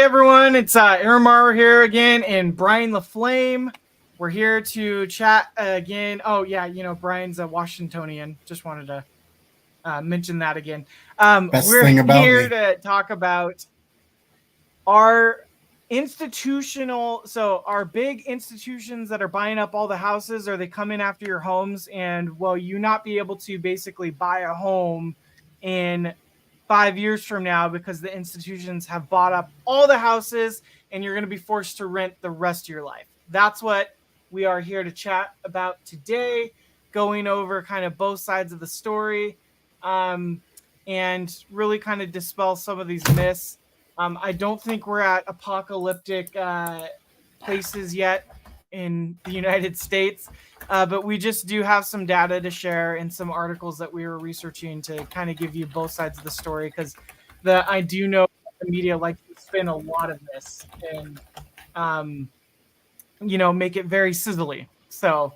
everyone, it's Morrow here again and Bryan Laflamme. We're here to chat again. Oh yeah, Brian's a Washingtonian. Just wanted to mention that again. Best We're thing about here me. to talk about our our big institutions that are buying up all the houses. Are they coming after your homes? And will you not be able to basically buy a home in 5 years from now because the institutions have bought up all the houses and you're going to be forced to rent the rest of your life? That's what we are here to chat about today, going over kind of both sides of the story, and really kind of dispel some of these myths. I don't think we're at apocalyptic places yet in the United States, but we just do have some data to share and some articles that we were researching to kind of give you both sides of the story, because I do know the media likes to spin a lot of this and make it very sizzly. So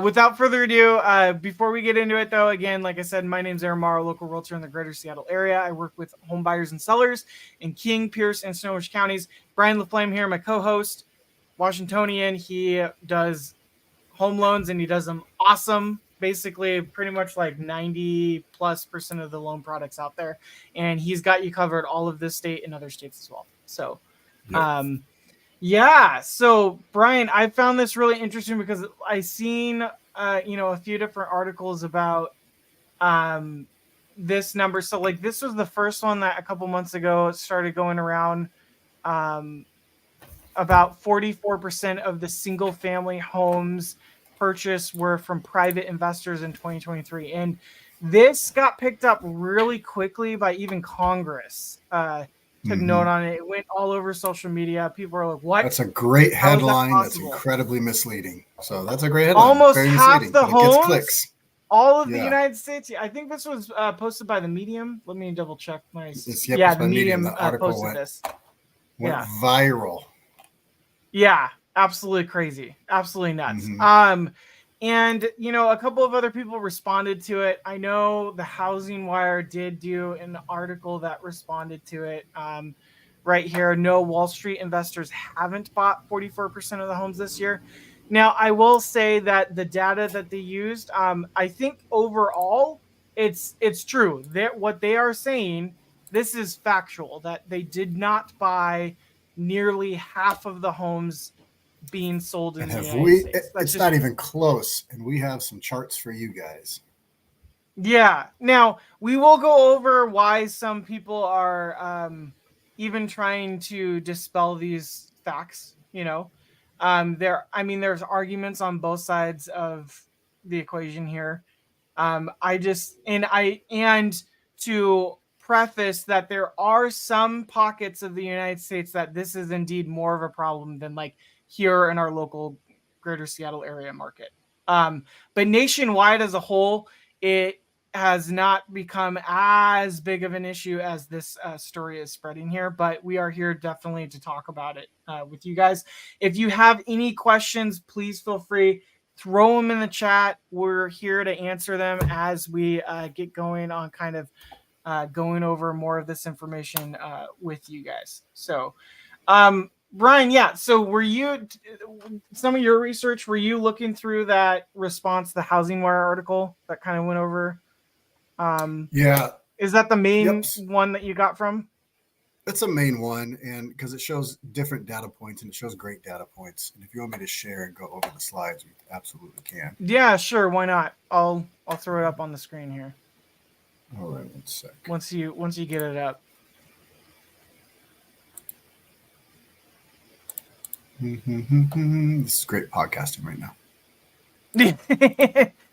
without further ado, before we get into it, though, again, like I said, my name's Aaron Morrow, local realtor in the greater Seattle area. I work with home buyers and sellers in King, Pierce, and Snohomish counties. Bryan Laflamme here, my co-host, Washingtonian. He does home loans and he does them awesome. Basically, pretty much like 90+% of the loan products out there. And he's got you covered all of this state and other states as well. So, Yep. yeah. So, Bryan, I found this really interesting because I seen, a few different articles about this number. So, like, this was the first one that a couple months ago started going around. About 44% of the single family homes purchased were from private investors in 2023. And this got picked up really quickly by even Congress. Took note on it. It went all over social media. People are like, what? That's a great How is that headline. That's possible? incredibly misleading. So that's a great headline. Almost Very half misleading, the but it gets homes, clicks. all of the Yeah. United States. I think this was posted by the Medium. Let me double check. It's The by Medium The article posted this. Went viral. Yeah, absolutely crazy. Absolutely nuts. And, a couple of other people responded to it. I know the Housing Wire did do an article that responded to it. Right here, no, Wall Street investors haven't bought 44% of the homes this year. Now, I will say that the data that they used, I think overall, it's true. What they are saying, this is factual, that they did not buy nearly half of the homes being sold in the United States. It's not even close, and we have some charts for you guys. Yeah. Now, we will go over why some people are even trying to dispel these facts, there's arguments on both sides of the equation here. And to preface that there are some pockets of the United States that this is indeed more of a problem than like here in our local greater Seattle area market. But nationwide as a whole, it has not become as big of an issue as this story is spreading here, but we are here definitely to talk about it with you guys. If you have any questions, please feel free, throw them in the chat. We're here to answer them as we get going on kind of going over more of this information with you guys. So, Bryan, yeah. So some of your research, were you looking through that response to the Housing Wire article that kind of went over? Yeah. Is that the main one that you got from? That's a main one, and because it shows different data points and it shows great data points. And if you want me to share and go over the slides, we absolutely can. Yeah, sure. Why not? I'll throw it up on the screen here. All right, 1 sec. Once you get it up. This is great podcasting right now.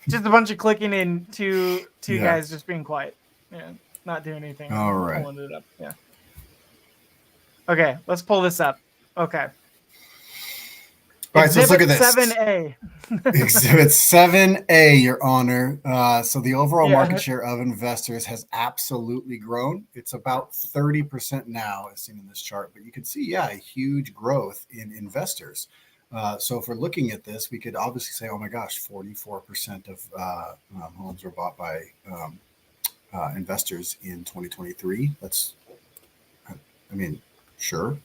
Just a bunch of clicking and two guys just being quiet. Yeah, not doing anything. All right. Pulling it up. Yeah. Okay, let's pull this up. Okay. All right, so let's look at this. 7A. Exhibit 7A, Your Honor. So the overall market share of investors has absolutely grown. It's about 30% now, as seen in this chart. But you can see, a huge growth in investors. So if we're looking at this, we could obviously say, oh my gosh, 44% of homes were bought by investors in 2023. Sure.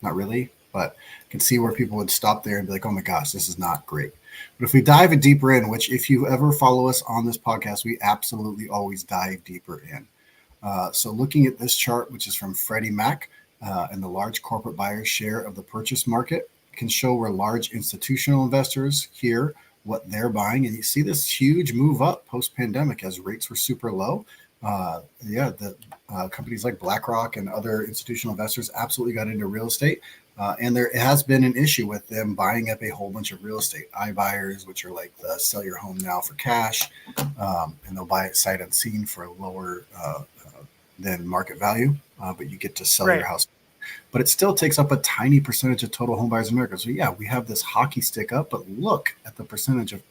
not really, but I can see where people would stop there and be like, oh my gosh, this is not great. But if we dive a deeper in, which if you ever follow us on this podcast, we absolutely always dive deeper in. So looking at this chart, which is from Freddie Mac and the large corporate buyers share of the purchase market, can show where large institutional investors here what they're buying. And you see this huge move up post-pandemic as rates were super low. The companies like BlackRock and other institutional investors absolutely got into real estate. And there has been an issue with them buying up a whole bunch of real estate. iBuyers, which are like the sell your home now for cash, and they'll buy it sight unseen for a lower than market value, but you get to sell your house. But it still takes up a tiny percentage of total home buyers in America. So yeah, we have this hockey stick up, but look at the percentage of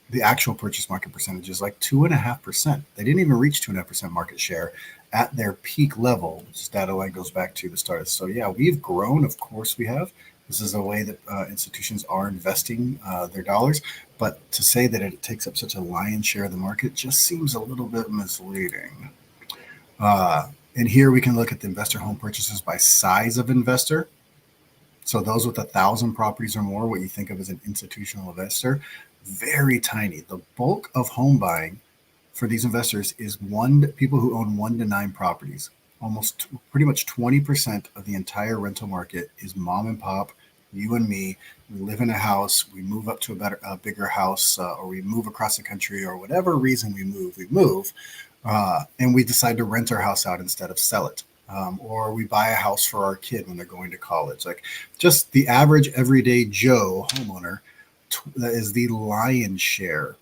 the actual purchase market percentage is like 2.5%. They didn't even reach 2.5% market share at their peak level, which data line goes back to the start. So yeah, we've grown. Of course we have. This is a way that institutions are investing their dollars. But to say that it takes up such a lion's share of the market just seems a little bit misleading. And here we can look at the investor home purchases by size of investor. So those with 1,000 properties or more, what you think of as an institutional investor, very tiny. The bulk of home buying for these investors is people who own 1 to 9 properties. Almost pretty much 20% of the entire rental market is mom and pop, you and me. We live in a house, we move up to a bigger house, or we move across the country, or whatever reason we move, and we decide to rent our house out instead of sell it. Or we buy a house for our kid when they're going to college. Like just the average everyday Joe homeowner that is the lion's share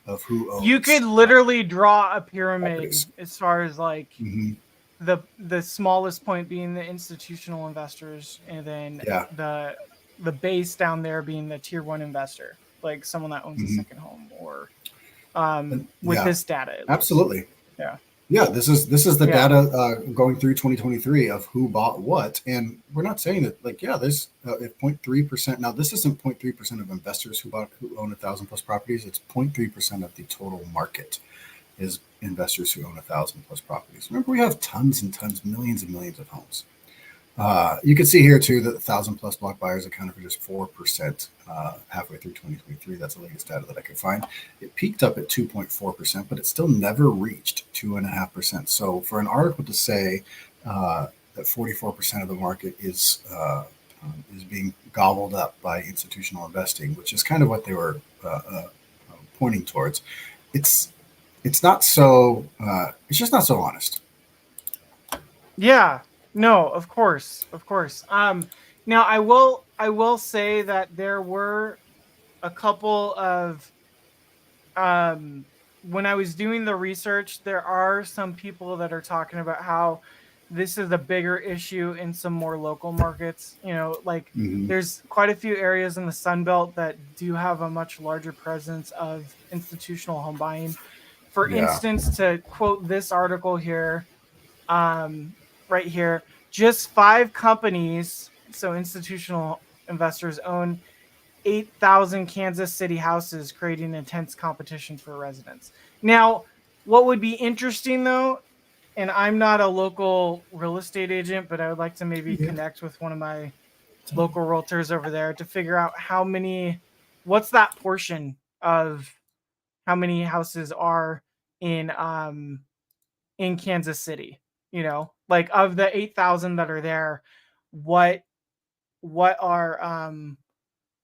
of who owns. You could literally draw a pyramid as far as like the smallest point being the institutional investors, and then the base down there being the tier 1 investor, like someone that owns a second home, or with this data. Absolutely. Yeah, this is the data going through 2023 of who bought what, and we're not saying that there's 0.3%. Now this isn't 0.3% of investors who own 1,000 plus properties. It's 0.3% of the total market is investors who own 1,000 plus properties. Remember, we have tons and tons, millions and millions of homes. You can see here too that 1,000 plus block buyers accounted for just 4% halfway through 2023. That's the latest data that I could find. It peaked up at 2.4%, but it still never reached 2.5%. So for an article to say that 44% of the market is being gobbled up by institutional investing, which is kind of what they were pointing towards, it's not so. It's just not so honest. Yeah. No, of course. Now I will say that there were a couple of when I was doing the research, there are some people that are talking about how this is a bigger issue in some more local markets. There's quite a few areas in the Sun Belt that do have a much larger presence of institutional home buying. For instance, to quote this article here, right here, just 5 companies, so institutional investors, own 8,000 Kansas City houses, creating intense competition for residents. Now, what would be interesting though, and I'm not a local real estate agent, but I would like to maybe connect with one of my local realtors over there to figure out what's that portion of how many houses are in Kansas City. Like of the 8,000 that are there, what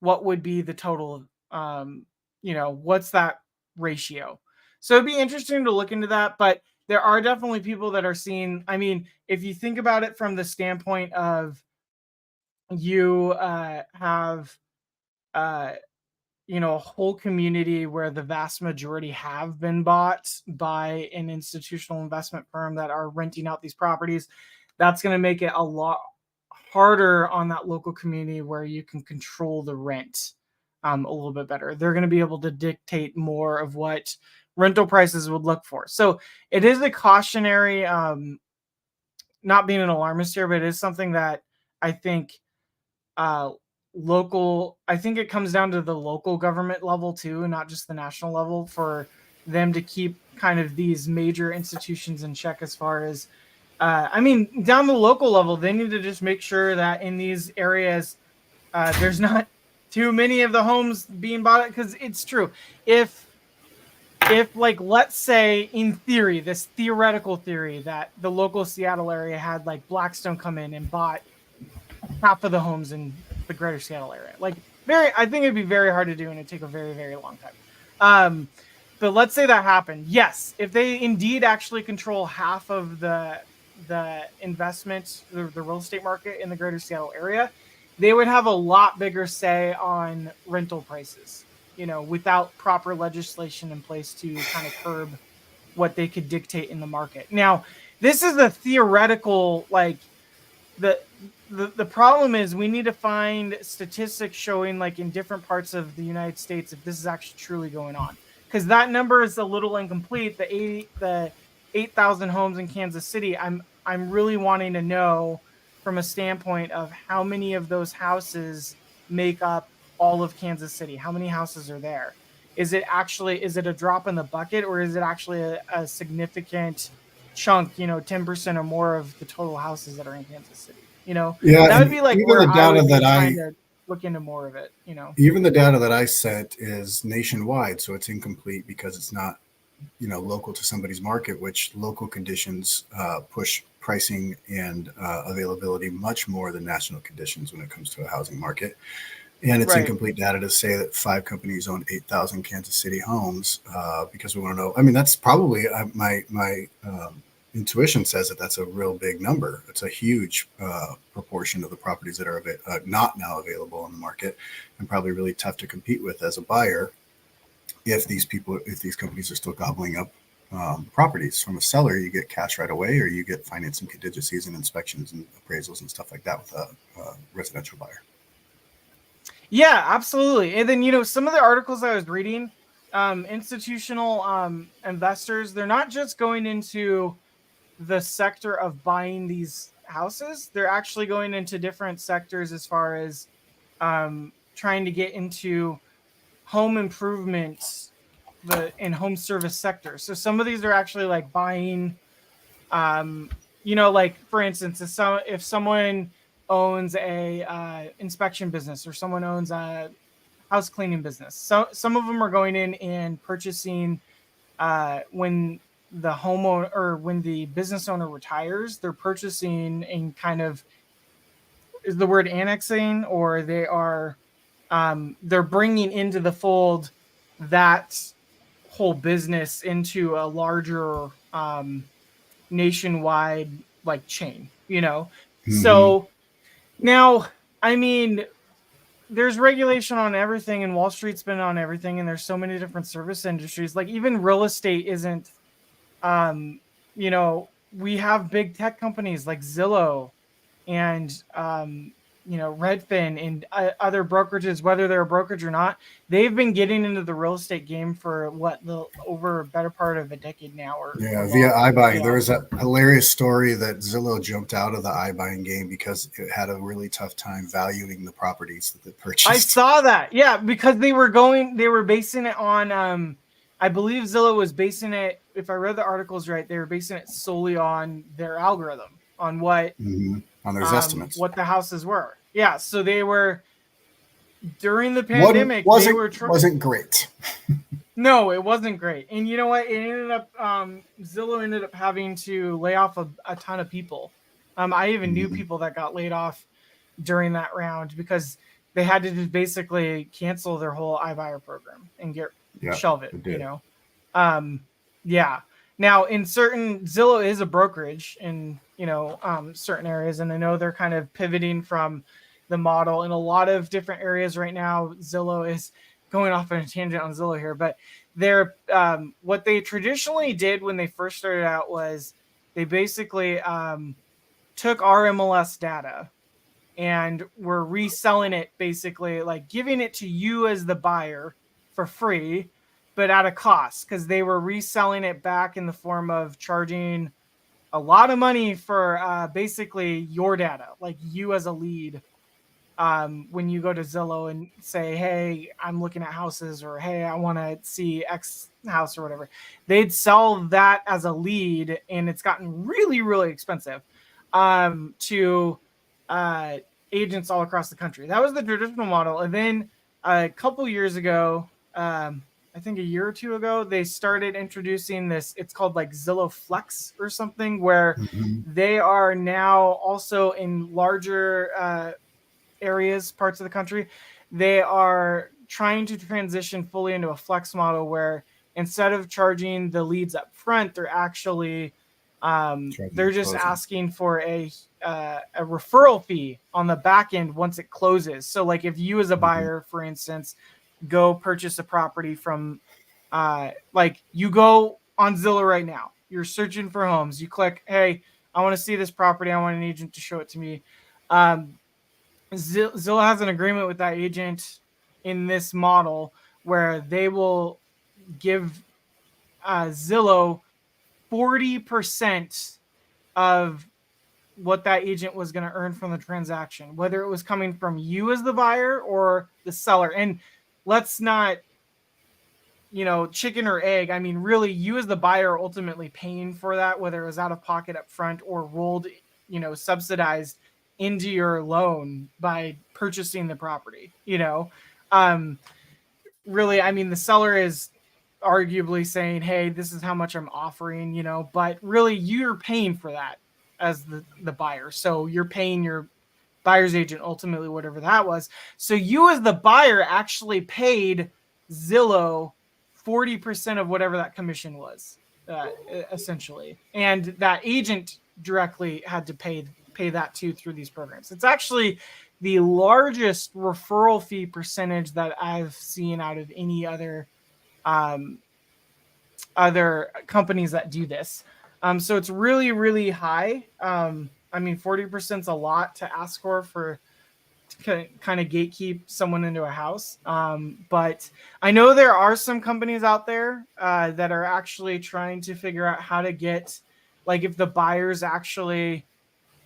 would be the total, what's that ratio? So it'd be interesting to look into that, but there are definitely people that are seeing, if you think about it from the standpoint of you have a whole community where the vast majority have been bought by an institutional investment firm that are renting out these properties, that's going to make it a lot harder on that local community where you can control the rent a little bit better. They're going to be able to dictate more of what rental prices would look for. So it is a cautionary, not being an alarmist here, but it is something that I think I think it comes down to the local government level too, not just the national level, for them to keep kind of these major institutions in check as far as I mean, down the local level, they need to just make sure that in these areas, there's not too many of the homes being bought. Because it's true, if like let's say in theory, this theoretical theory that the local Seattle area had like Blackstone come in and bought half of the homes in the greater Seattle area, like I think it'd be very hard to do and it'd take a very, very long time. But let's say that happened. Yes, if they indeed actually control half of the investment, the real estate market in the greater Seattle area, they would have a lot bigger say on rental prices, without proper legislation in place to kind of curb what they could dictate in the market. Now, this is a theoretical, like, the the problem is we need to find statistics showing like in different parts of the United States if this is actually truly going on, because that number is a little incomplete. The 8,000 homes in Kansas City, I'm really wanting to know from a standpoint of how many of those houses make up all of Kansas City. How many houses are there? Is it a drop in the bucket, or is it actually a significant chunk, 10% or more of the total houses that are in Kansas City? Yeah, That would and be like even where the I data would be that trying I to look into more of it. even the data that I sent is nationwide, so it's incomplete because it's not local to somebody's market, which local conditions push pricing and availability much more than national conditions when it comes to a housing market. And it's Right. incomplete data to say that 5 companies own 8,000 Kansas City homes because we want to know. I mean, that's probably my intuition says that that's a real big number. It's a huge proportion of the properties that are not now available on the market, and probably really tough to compete with as a buyer if these companies are still gobbling up properties. From a seller, you get cash right away, or you get financing contingencies and inspections and appraisals and stuff like that with a residential buyer. Yeah, absolutely. And then, some of the articles I was reading, institutional investors, they're not just going into the sector of buying these houses. They're actually going into different sectors as far as trying to get into home improvements, in home service sector. So some of these are actually like buying, like for instance, if someone owns a inspection business, or someone owns a house cleaning business. So some of them are going in and purchasing when the homeowner, or when the business owner retires, they're purchasing and kind of, is the word annexing, or they're bringing into the fold that whole business into a larger nationwide like chain. Mm-hmm. So now, I mean, there's regulation on everything, and Wall Street's been on everything, and there's so many different service industries. Like even real estate isn't, we have big tech companies like Zillow and Redfin and other brokerages, whether they're a brokerage or not. They've been getting into the real estate game for over a better part of a decade now, or Yeah, via longer. iBuying. There was a hilarious story that Zillow jumped out of the iBuying game because it had a really tough time valuing the properties that it I purchased. saw that. Yeah, because they were basing it on, I believe Zillow was basing it, if I read the articles right, they were basing it solely on their algorithm, on Mm-hmm. On those estimates. what the houses were. Yeah, so they were, during the One pandemic, they wasn't were wasn't great. no, it wasn't great. And you know what? It ended up, Zillow ended up having to lay off a ton of people. I even knew Mm-hmm. people that got laid off during that round because they had to just basically cancel their whole iBuyer program and Yeah, shelve it, it did. Um, yeah. Now in certain, Zillow is a brokerage in, certain areas, and I know they're kind of pivoting from the model in a lot of different areas right now. Zillow is going off on a tangent on Zillow here, but they're, what they traditionally did when they first started out was they basically took our MLS data and were reselling it, basically like giving it to you as the buyer for free, but at a cost, because they were reselling it back in the form of charging a lot of money for basically your data, like you as a lead, when you go to Zillow and say, hey, I'm looking at houses, or hey, I want to see X house or whatever, they'd sell that as a lead, and it's gotten really, really expensive to agents all across the country. That was the traditional model. And then a couple years ago, I think a year or two ago, they started introducing this. It's called like Zillow Flex or something, where they are now also in larger areas, parts of the country. They are trying to transition fully into a flex model where instead of charging the leads up front, they're actually they're just asking for a referral fee on the back end once it closes. So like if you as a buyer, for instance, go purchase a property from like you go on Zillow right now, you're searching for homes, you click, hey, I want to see this property, I want an agent to show it to me. Zillow has an agreement with that agent in this model where they will give Zillow 40% of what that agent was going to earn from the transaction, whether it was coming from you as the buyer or the seller. And let's not, chicken or egg. I mean, really, you as the buyer are ultimately paying for that, whether it was out of pocket up front or rolled, subsidized into your loan by purchasing the property. Really, I mean, the seller is arguably saying, hey, this is how much I'm offering, but really you're paying for that as the buyer. So you're paying your buyer's agent ultimately, whatever that was. So you as the buyer actually paid Zillow 40% of whatever that commission was, essentially. And that agent directly had to pay that too through these programs. It's actually the largest referral fee percentage that I've seen out of any other companies that do this. So it's really, really high. I mean, 40% is a lot to ask for to kind of gatekeep someone into a house. But I know there are some companies out there that are actually trying to figure out how to get, like, if the buyer's actually,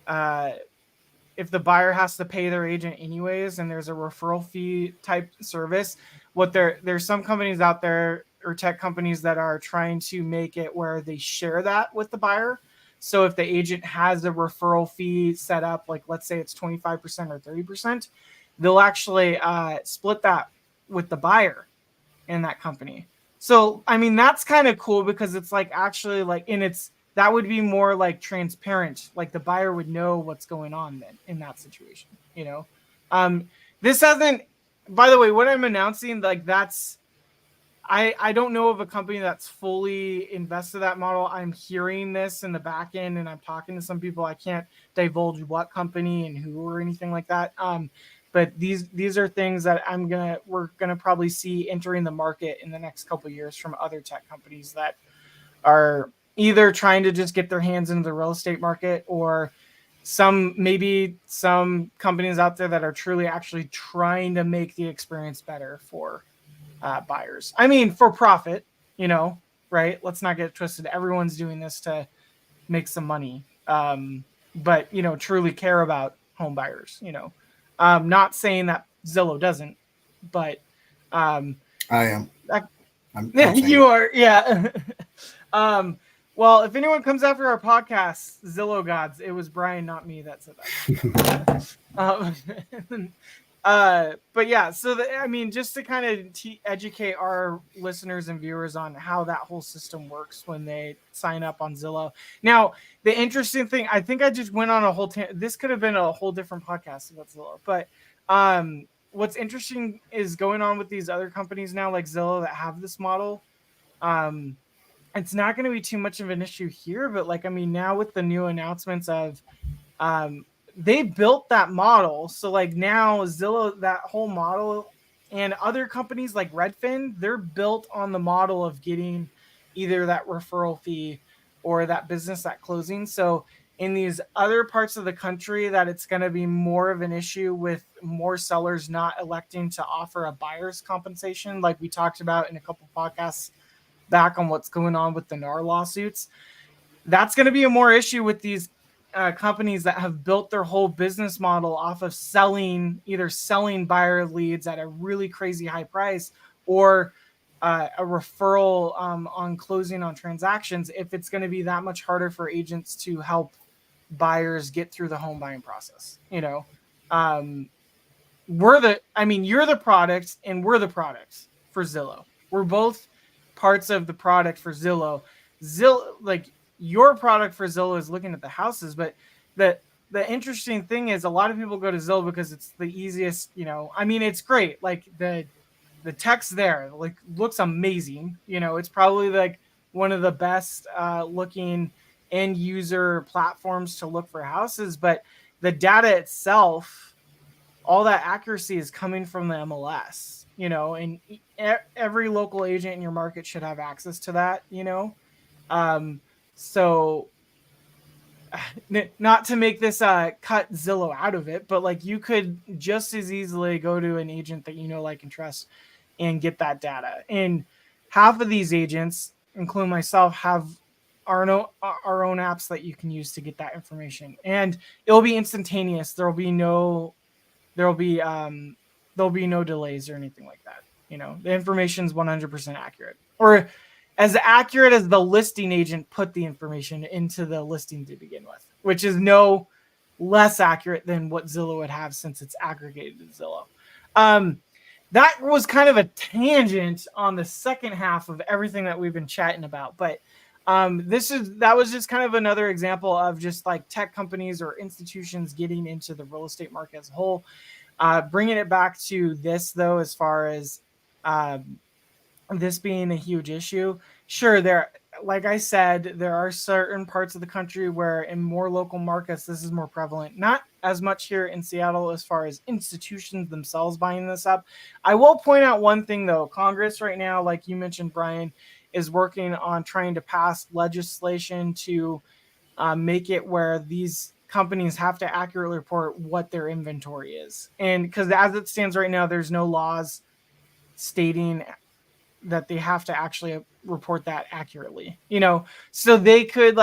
if the buyer has to pay their agent anyways, and there's a referral fee type service, there's some companies out there or tech companies that are trying to make it where they share that with the buyer. So if the agent has a referral fee set up, like let's say it's 25% or 30%, they'll actually split that with the buyer in that company. So, I mean, that's kind of cool because it's like actually like, and that would be more like transparent. Like the buyer would know what's going on then in that situation, This hasn't, by the way, what I'm announcing, like I don't know of a company that's fully invested that model. I'm hearing this in the back end and I'm talking to some people. I can't divulge what company and who or anything like that. But these are things that we're gonna probably see entering the market in the next couple of years from other tech companies that are either trying to just get their hands into the real estate market, or maybe some companies out there that are truly actually trying to make the experience better for buyers. I mean, for profit, right? Let's not get it twisted. Everyone's doing this to make some money, but truly care about home buyers. Not saying that Zillow doesn't, but I am. I'm you are, yeah. Well, if anyone comes after our podcast, Zillow gods, it was Bryan, not me, that said that. But yeah, so I mean, just to kind of educate our listeners and viewers on how that whole system works when they sign up on Zillow. Now, the interesting thing, I think I just went on a whole this could have been a whole different podcast about Zillow, but what's interesting is going on with these other companies now, like Zillow, that have this model. It's not going to be too much of an issue here, but like, I mean, now with the new announcements of they built that model. So like now Zillow, that whole model, and other companies like Redfin, they're built on the model of getting either that referral fee or that business at closing. So in these other parts of the country that it's going to be more of an issue with more sellers not electing to offer a buyer's compensation, like we talked about in a couple podcasts back on what's going on with the NAR lawsuits. That's going to be a more issue with these companies that have built their whole business model off of either selling buyer leads at a really crazy high price, or a referral on closing on transactions, if it's going to be that much harder for agents to help buyers get through the home buying process. You're the product and we're the product for Zillow. We're both parts of the product for Zillow. Like your product for Zillow is looking at the houses, but the interesting thing is a lot of people go to Zillow because it's the easiest, it's great. Like the text there like looks amazing. It's probably like one of the best looking end user platforms to look for houses, but the data itself, all that accuracy is coming from the MLS, and every local agent in your market should have access to that, so not to make this cut Zillow out of it, but like you could just as easily go to an agent that like and trust and get that data. And half of these agents, including myself, have our own apps that you can use to get that information, and it'll be instantaneous. There'll be no delays or anything like that. The information is 100% accurate, or as accurate as the listing agent put the information into the listing to begin with, which is no less accurate than what Zillow would have since it's aggregated to Zillow. That was kind of a tangent on the second half of everything that we've been chatting about, but that was just kind of another example of just like tech companies or institutions getting into the real estate market as a whole. Bringing it back to this though, as far as this being a huge issue, sure, like I said, there are certain parts of the country where in more local markets this is more prevalent. Not as much here in Seattle as far as institutions themselves buying this up. I will point out one thing though. Congress right now, like you mentioned, Brian, is working on trying to pass legislation to make it where these companies have to accurately report what their inventory is. And because as it stands right now, there's no laws stating that they have to actually report that accurately, so they could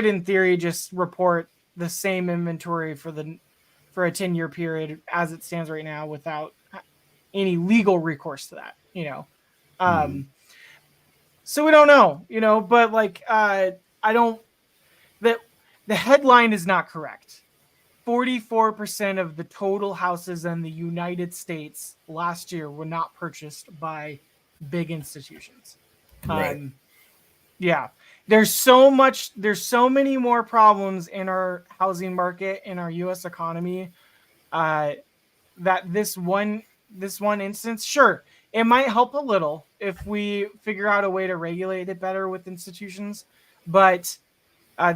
in theory just report the same inventory for a 10-year period as it stands right now without any legal recourse to that. So we don't know, but like I don't that the headline is not correct. 44% of the total houses in the United States last year were not purchased by big institutions. Right. Yeah. There's so many more problems in our housing market, in our US economy, that this one instance, sure, it might help a little if we figure out a way to regulate it better with institutions, but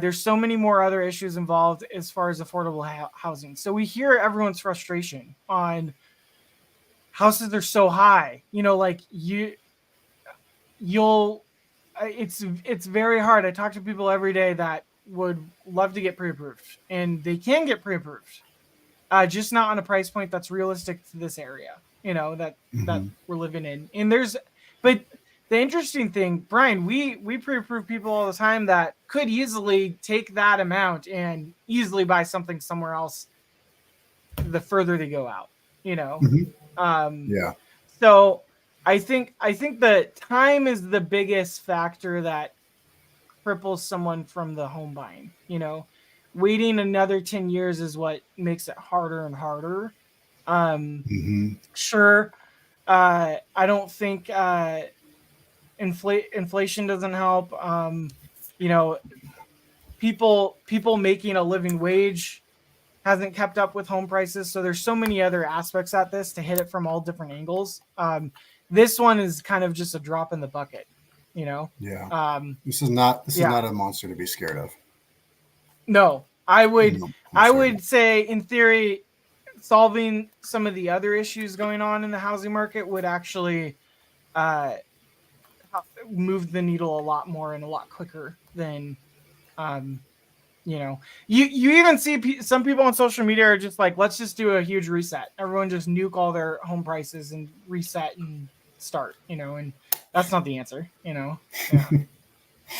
there's so many more other issues involved as far as affordable housing. So we hear everyone's frustration on houses are so high. Like it's very hard. I talk to people every day that would love to get pre-approved, and they can get pre-approved, just not on a price point that's realistic to this area. That we're living in. And but the interesting thing, Brian, we pre-approve people all the time that could easily take that amount and easily buy something somewhere else the further they go out, Yeah. So I think the time is the biggest factor that cripples someone from the home buying. Waiting another 10 years is what makes it harder and harder. Sure. I don't think inflation doesn't help. People making a living wage hasn't kept up with home prices. So there's so many other aspects at this to hit it from all different angles. This one is kind of just a drop in the bucket, Yeah. This is not a monster to be scared of. No, I would say in theory, solving some of the other issues going on in the housing market would actually move the needle a lot more and a lot quicker than you even see some people on social media are just like, let's just do a huge reset. Everyone just nuke all their home prices and reset and start, and that's not the answer, Yeah.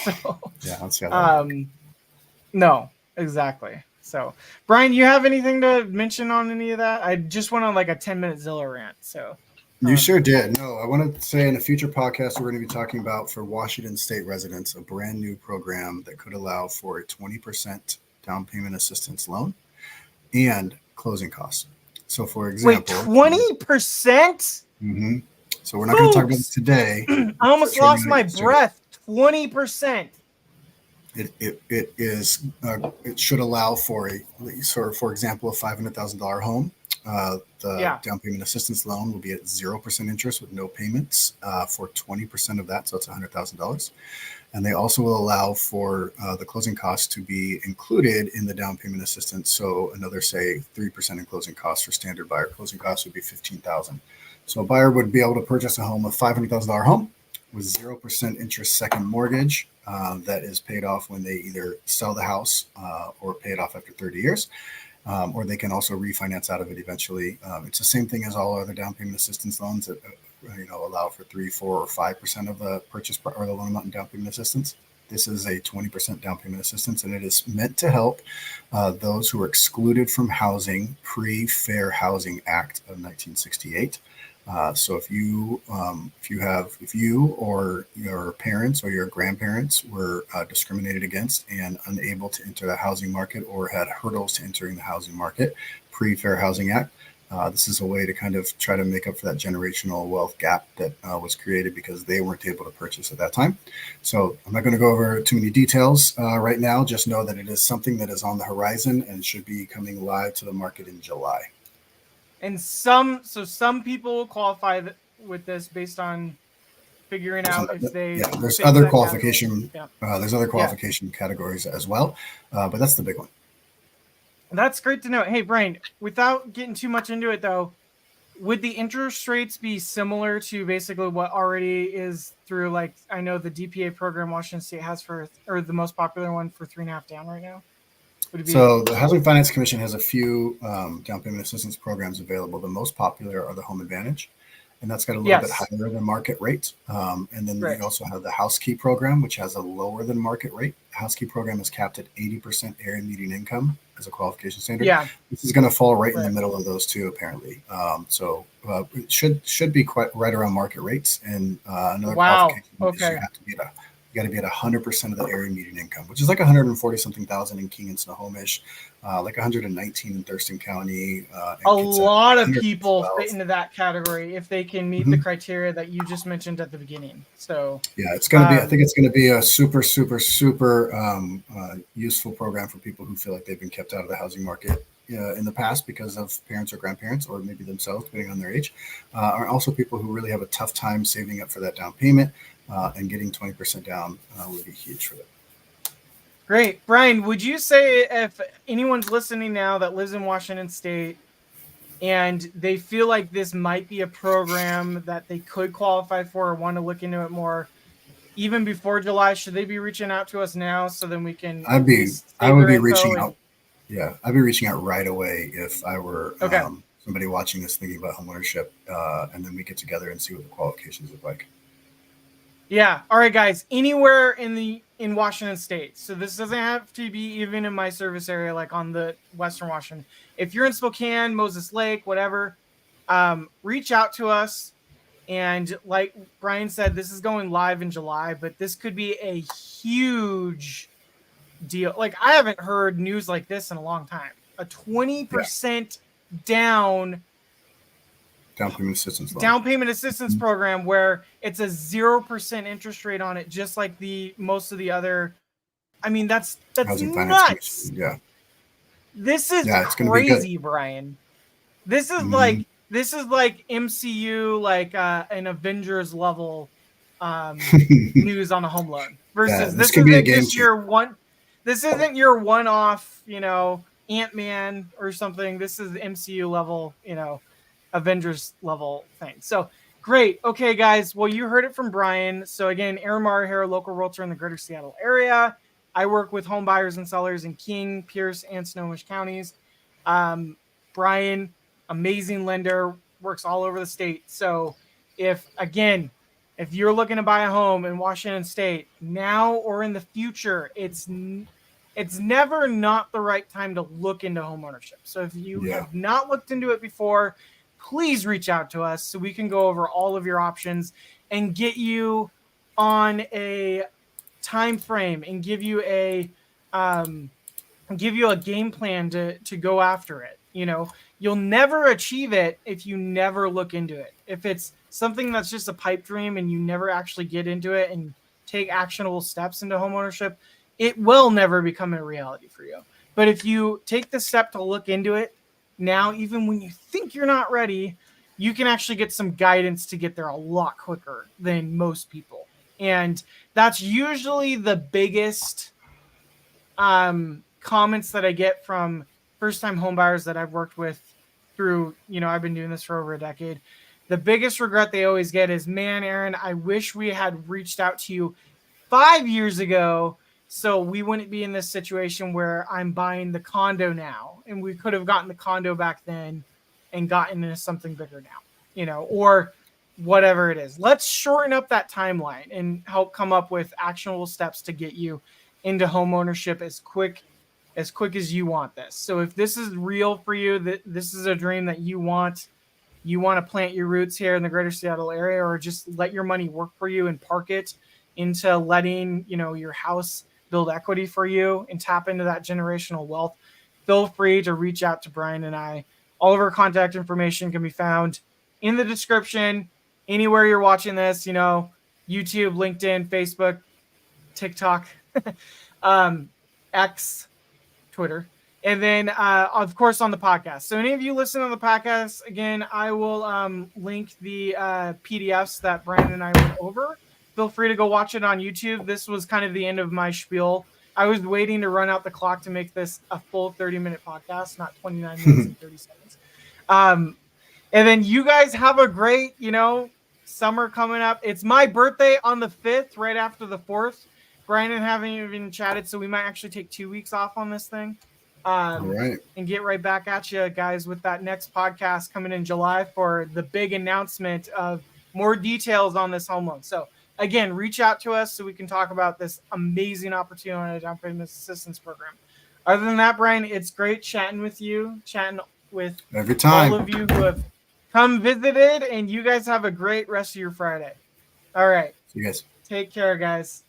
So, yeah, let's see how that no. Exactly. So, Bryan, you have anything to mention on any of that? I just went on like a 10-minute Zillow rant. So, You sure did. No, I want to say in a future podcast, we're going to be talking about for Washington State residents, a brand new program that could allow for a 20% down payment assistance loan and closing costs. So, for wait, example, 20%? mhm. So we're not going to talk about it Folks, today. I almost Certainly lost gonna my get started. breath. 20%. It is it should allow for for example, a $500,000 home. The Yeah. down payment assistance loan will be at 0% interest with no payments for 20% of that, so it's $100,000. And they also will allow for the closing costs to be included in the down payment assistance. So another, say, 3% in closing costs for standard buyer. Closing costs would be $15,000. So a buyer would be able to purchase a home, a $500,000 home with 0% interest second mortgage that is paid off when they either sell the house or pay it off after 30 years. Or they can also refinance out of it eventually. It's the same thing as all other down payment assistance loans that allow for 3, 4, or 5% of the purchase or the loan amount in down payment assistance. This is a 20% down payment assistance, and it is meant to help those who are excluded from housing pre-Fair Housing Act of 1968. So if you or your parents or your grandparents were discriminated against and unable to enter the housing market or had hurdles to entering the housing market pre-Fair Housing Act, this is a way to kind of try to make up for that generational wealth gap that was created because they weren't able to purchase at that time. So I'm not going to go over too many details right now. Just know that it is something that is on the horizon and should be coming live to the market in July. And some people will qualify with this based on figuring out if they there's fit other that qualification category. there's other qualification categories as well, but that's the big one. That's great to know. Hey, Bryan, without getting too much into it though, would the interest rates be similar to basically what already is through, like, I know the DPA program Washington State has for, or the most popular one for 3.5 down right now? Would it be? So the Housing Finance Commission has a few down payment assistance programs available. The most popular are the Home Advantage, and that's got a little bit higher than market rate. And then you also have the House Key program, which has a lower than market rate. The House Key program is capped at 80% area median income as a qualification standard. Yeah. This is going to fall right in the middle of those two, apparently. So it should be quite right around market rates. And another qualification is you have to be at you got to be at 100% of the area median income, which is like 140 something thousand in King and Snohomish, like 119 in Thurston County. A lot of people fit into that category if they can meet the criteria that you just mentioned at the beginning. So yeah, it's going to be. I think it's going to be a super useful program for people who feel like they've been kept out of the housing market in the past because of parents or grandparents, or maybe themselves, depending on their age, or also people who really have a tough time saving up for that down payment. And getting 20% down would be huge for them. Great. Bryan, would you say if anyone's listening now that lives in Washington State and they feel like this might be a program that they could qualify for or want to look into it more, even before July, should they be reaching out to us now so then we can I would be reaching out. Yeah, I'd be reaching out right away if I were somebody watching this thinking about homeownership, and then we get together and see what the qualifications look like. Yeah. All right, guys. Anywhere in Washington State. So this doesn't have to be even in my service area, like on the Western Washington. If you're in Spokane, Moses Lake, whatever, reach out to us. And like Bryan said, this is going live in July, but this could be a huge deal. Like, I haven't heard news like this in a long time. A 20% down payment assistance loan. Down payment assistance program where it's a 0% interest rate on it, just like most of the other. I mean, that's nuts. Yeah. This is crazy, Bryan. This is like MCU, like an Avengers level news on a home loan versus this isn't just your one. This isn't your one-off, Ant-Man or something. This is MCU level, Avengers level thing. So great. Okay, guys. Well, you heard it from Bryan. So again, Aaron Maher here, local realtor in the greater Seattle area. I work with home buyers and sellers in King, Pierce, and Snohomish counties. Bryan, amazing lender, works all over the state. So if you're looking to buy a home in Washington State now or in the future, it's it's never not the right time to look into homeownership. So if you have not looked into it before, please reach out to us so we can go over all of your options and get you on a time frame and give you a game plan to go after it. You'll never achieve it if you never look into it. If it's something that's just a pipe dream and you never actually get into it and take actionable steps into homeownership, it will never become a reality for you. But if you take the step to look into it now, even when you think you're not ready, you can actually get some guidance to get there a lot quicker than most people. And that's usually the biggest comments that I get from first-time homebuyers that I've worked with through, I've been doing this for over a decade. The biggest regret they always get is, man, Aaron, I wish we had reached out to you 5 years ago so we wouldn't be in this situation where I'm buying the condo now, and we could have gotten the condo back then and gotten into something bigger now, or whatever it is. Let's shorten up that timeline and help come up with actionable steps to get you into home ownership as quick as you want this. So if this is real for you, that this is a dream that you want to plant your roots here in the greater Seattle area, or just let your money work for you and park it into letting, your house build equity for you and tap into that generational wealth, feel free to reach out to Bryan and I. All of our contact information can be found in the description, anywhere you're watching this, YouTube, LinkedIn, Facebook, TikTok, X, Twitter, and then of course on the podcast. So any of you listen on the podcast, again, I will link the PDFs that Bryan and I went over. Feel free to go watch it on YouTube. This was kind of the end of my spiel. I was waiting to run out the clock to make this a full 30-minute podcast, not 29 minutes and 30 seconds. And then you guys have a great, summer coming up. It's my birthday on the 5th, right after the 4th. Bryan and I haven't even chatted, so we might actually take 2 weeks off on this thing. All right. And get right back at you guys with that next podcast coming in July for the big announcement of more details on this home loan. So again, reach out to us so we can talk about this amazing opportunity on a down payment assistance program. Other than that, Bryan, it's great chatting with you, chatting with every time all of you who have come visited, and you guys have a great rest of your Friday. All right. See you guys. Take care, guys.